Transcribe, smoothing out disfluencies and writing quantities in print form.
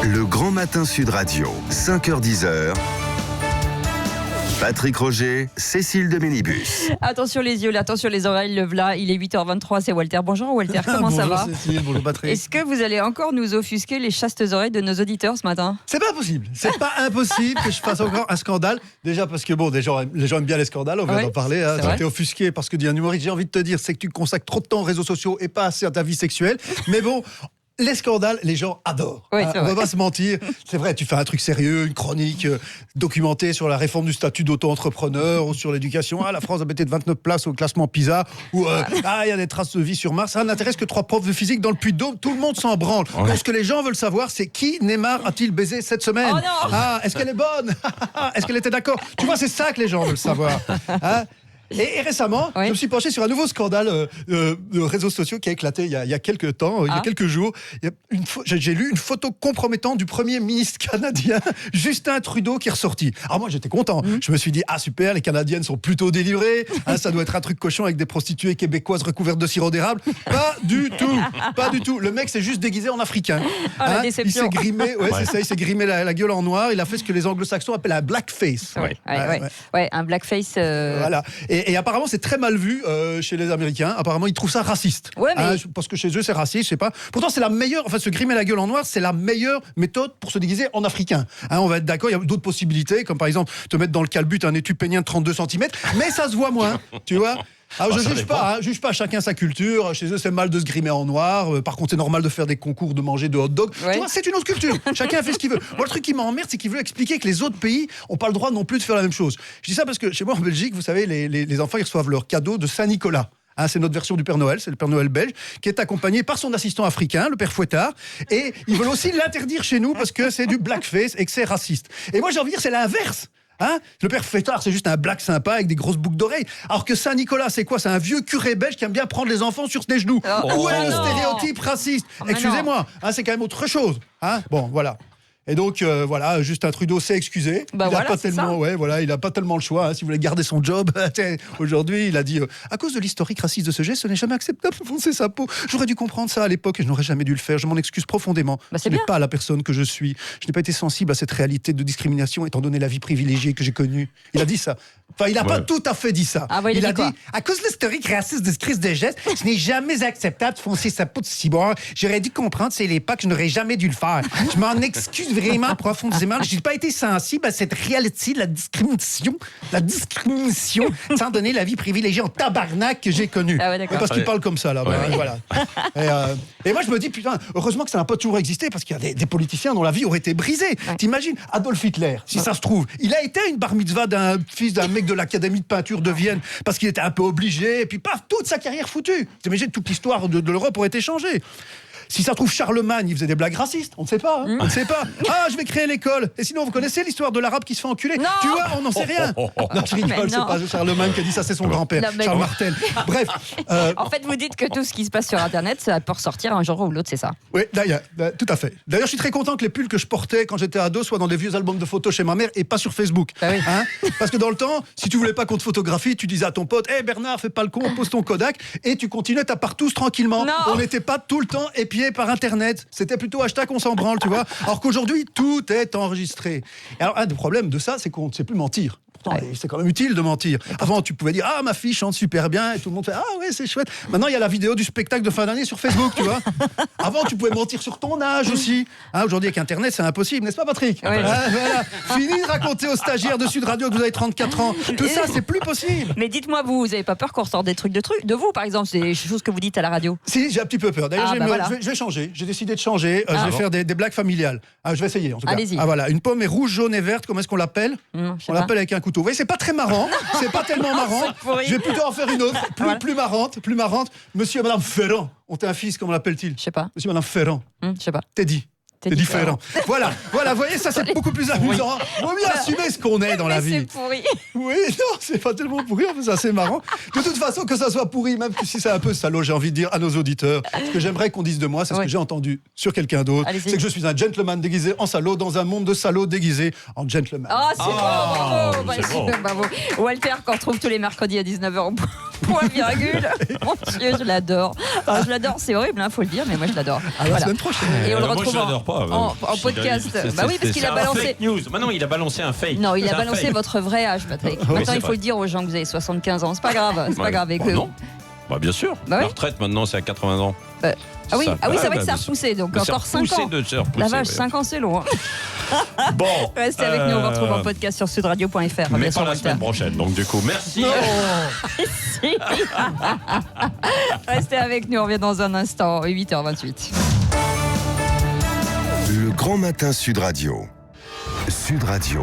Le Grand Matin Sud Radio, 5h-10h. Patrick Roger, Cécile de Minibus. Attention les yeux, attention les oreilles, le v'là, il est 8h23, c'est Walter. Bonjour Walter, comment ça va? Bonjour Cécile, bonjour Patrick. Est-ce que vous allez encore nous offusquer les chastes oreilles de nos auditeurs ce matin? C'est pas possible, c'est pas impossible que je fasse encore un scandale. Déjà parce que les gens aiment bien les scandales, on vient d'en parler. Hein. T'es offusqué parce que dit un humoriste, j'ai envie de te dire, c'est que tu consacres trop de temps aux réseaux sociaux et pas assez à ta vie sexuelle. Mais bon... Les scandales, les gens adorent. Oui, on va pas se mentir. C'est vrai, tu fais un truc sérieux, une chronique documentée sur la réforme du statut d'auto-entrepreneur ou sur l'éducation. Ah, la France a pété de 29 places au classement PISA. Ou il y a des traces de vie sur Mars. Ça n'intéresse que 3 profs de physique dans le Puy-de-Dôme. Tout le monde s'en branle. Ouais. Donc, ce que les gens veulent savoir, c'est qui Neymar a-t-il baisé cette semaine? Oh non. Est-ce qu'elle est bonne? Est-ce qu'elle était d'accord? Tu vois, c'est ça que les gens veulent savoir. Et récemment, je me suis penché sur un nouveau scandale de réseaux sociaux qui a éclaté il y a quelques temps, il y a quelques jours. J'ai lu une photo compromettante du Premier ministre canadien, Justin Trudeau, qui est ressorti. Alors moi, j'étais content. Je me suis dit, super, les Canadiennes sont plutôt délivrées. Ça doit être un truc cochon avec des prostituées québécoises recouvertes de sirop d'érable. Pas du tout, pas du tout. Le mec s'est juste déguisé en africain. La il s'est grimé, c'est ça, il s'est grimé la gueule en noir. Il a fait ce que les anglo-saxons appellent un blackface. Ouais, un blackface. Voilà. Et apparemment, c'est très mal vu chez les Américains. Apparemment, ils trouvent ça raciste. Ouais, mais... parce que chez eux, c'est raciste, je sais pas. Pourtant, c'est la meilleure... Enfin, se grimer la gueule en noir, c'est la meilleure méthode pour se déguiser en africain. On va être d'accord, il y a d'autres possibilités, comme par exemple, te mettre dans le calbut un étui pénien de 32 cm, mais ça se voit moins, tu vois. Alors, je juge pas, chacun sa culture. Chez eux, c'est mal de se grimer en noir. Par contre, c'est normal de faire des concours de manger de hot dog. Ouais. Tu vois, c'est une autre culture. Chacun fait ce qu'il veut. Moi, le truc qui m'emmerde, c'est qu'il veut expliquer que les autres pays n'ont pas le droit non plus de faire la même chose. Je dis ça parce que chez moi, en Belgique, vous savez, les enfants, ils reçoivent leur cadeau de Saint-Nicolas. C'est notre version du Père Noël, c'est le Père Noël belge, qui est accompagné par son assistant africain, le Père Fouettard. Et ils veulent aussi l'interdire chez nous parce que c'est du blackface et que c'est raciste. Et moi, j'ai envie de dire, c'est l'inverse. Le Père Fouettard, c'est juste un black sympa avec des grosses boucles d'oreilles. Alors que Saint-Nicolas, c'est quoi? C'est un vieux curé belge qui aime bien prendre les enfants sur ses genoux. Où est le stéréotype raciste? Excusez-moi, c'est quand même autre chose. Bon, voilà. Et donc, Justin Trudeau s'est excusé. Il n'a pas tellement le choix. Si vous voulez garder son job, aujourd'hui, il a dit à cause de l'historique raciste de ce geste, ce n'est jamais acceptable de foncer sa peau. J'aurais dû comprendre ça à l'époque et je n'aurais jamais dû le faire. Je m'en excuse profondément. Ce n'est pas la personne que je suis. Je n'ai pas été sensible à cette réalité de discrimination étant donné la vie privilégiée que j'ai connue. Il a dit ça. Enfin, il n'a pas tout à fait dit ça. Il a dit à cause de l'historique raciste de ce crise de geste, ce n'est jamais acceptable de foncer sa peau de cibord. J'aurais dû comprendre, c'est l'époque, je n'aurais jamais dû le faire. Je m'en excuse vraiment profondément. Je n'ai pas été sensible à cette réalité de la discrimination, sans donner la vie privilégiée en tabarnak que j'ai connue. Parce qu'il parle comme ça, là. Voilà. Et moi, je me dis, putain, heureusement que ça n'a pas toujours existé, parce qu'il y a des politiciens dont la vie aurait été brisée. T'imagines, Adolf Hitler, si ça se trouve, il a été à une bar mitzvah d'un fils d'un mec de l'Académie de peinture de Vienne, parce qu'il était un peu obligé, et puis paf, toute sa carrière foutue. T'imagines, toute l'histoire de l'Europe aurait été changée. Si ça se trouve, Charlemagne, il faisait des blagues racistes. On ne sait pas. On ne sait pas. Je vais créer l'école. Et sinon, vous connaissez l'histoire de l'arabe qui se fait enculer? Non. Tu vois, on n'en sait rien. Non, je rigole, c'est pas Charlemagne qui a dit ça, c'est son grand-père, Charles Martel. Bref. En fait, vous dites que tout ce qui se passe sur Internet, ça peut ressortir un jour ou l'autre, c'est ça? Oui, tout à fait. D'ailleurs, je suis très content que les pulls que je portais quand j'étais ado soient dans des vieux albums de photos chez ma mère et pas sur Facebook. Parce que dans le temps, si tu voulais pas qu'on te photographie, tu disais à ton pote, Bernard, fais pas le con, pose ton Kodak, et tu continuais ta partouze tranquillement. Non. On n'était pas tout le temps épié par Internet. C'était plutôt hashtag on s'en branle, tu vois. Alors qu'aujourd'hui, tout est enregistré. Et alors, un des problèmes de ça, c'est qu'on ne sait plus mentir. Pourtant, c'est quand même utile de mentir. Avant, tu pouvais dire ma fille chante super bien et tout le monde fait c'est chouette. Maintenant, il y a la vidéo du spectacle de fin d'année sur Facebook, tu vois. Avant, tu pouvais mentir sur ton âge aussi. Aujourd'hui, avec Internet, c'est impossible, n'est-ce pas, Patrick? Voilà. Fini de raconter aux stagiaires de Sud Radio que vous avez 34 ans. Tout ça, c'est plus possible. Mais dites-moi, vous n'avez pas peur qu'on ressorte des trucs de vous, par exemple, c'est des choses que vous dites à la radio? Si, j'ai un petit peu peur. D'ailleurs, je vais changer. J'ai décidé de changer. Je vais faire des blagues familiales. Je vais essayer, en tout cas. Allez-y. Voilà. Une pomme est rouge, jaune et verte. Comment est-ce qu'on l'appelle? On l'appelle avec un couteau. Vous voyez, c'est pas très marrant. C'est pas tellement marrant. Je vais plutôt en faire une autre, plus marrante. Monsieur et Madame Ferrand ont un fils, comment l'appelle-t-il? Je sais pas. Monsieur et Madame Ferrand. Je sais pas. Teddy. C'est différent. Voilà, vous voyez, ça c'est beaucoup plus amusant. On va bien assumer ce qu'on est dans la vie. C'est pourri. Oui, non, c'est pas tellement pourri, en fait, c'est assez marrant. De toute façon, que ça soit pourri, même si c'est un peu salaud, j'ai envie de dire à nos auditeurs, ce que j'aimerais qu'on dise de moi, c'est ce que j'ai entendu sur quelqu'un d'autre, c'est que je suis un gentleman déguisé en salaud dans un monde de salauds déguisés en gentleman. C'est bon, bravo. Walter, qu'on retrouve tous les mercredis à 19h. Point virgule. Mon Dieu, je l'adore. Alors, je l'adore, c'est horrible, hein, faut le dire, mais moi je l'adore. À la Voilà. semaine prochaine. Et on le Moi, retrouve je l'adore pas. en podcast. Bah oui, parce qu'il a C'est un balancé. fake news. Maintenant, il a balancé un fake. Non, il C'est a un balancé fake. votre vrai âge, Patrick. Oui, Maintenant, c'est il faut vrai. le dire aux gens que vous avez 75 ans. C'est pas grave. C'est pas Ouais. grave. Et Bah que- non. Bah bien sûr. Bah oui. La retraite maintenant c'est à 80 ans. Ah oui, c'est vrai que ça a bien sûr. repoussé. Donc Ça a encore 5 repoussé ans. de se repousser, La vache, ouais. 5 ans, c'est long. Hein. Bon. Restez avec nous, on vous retrouve en podcast sur sudradio.fr. Mais Bien pas sûr, la Walter. semaine prochaine. Donc du coup, merci. Restez avec nous, on revient dans un instant, 8h28. Le Grand Matin Sud Radio. Sud Radio,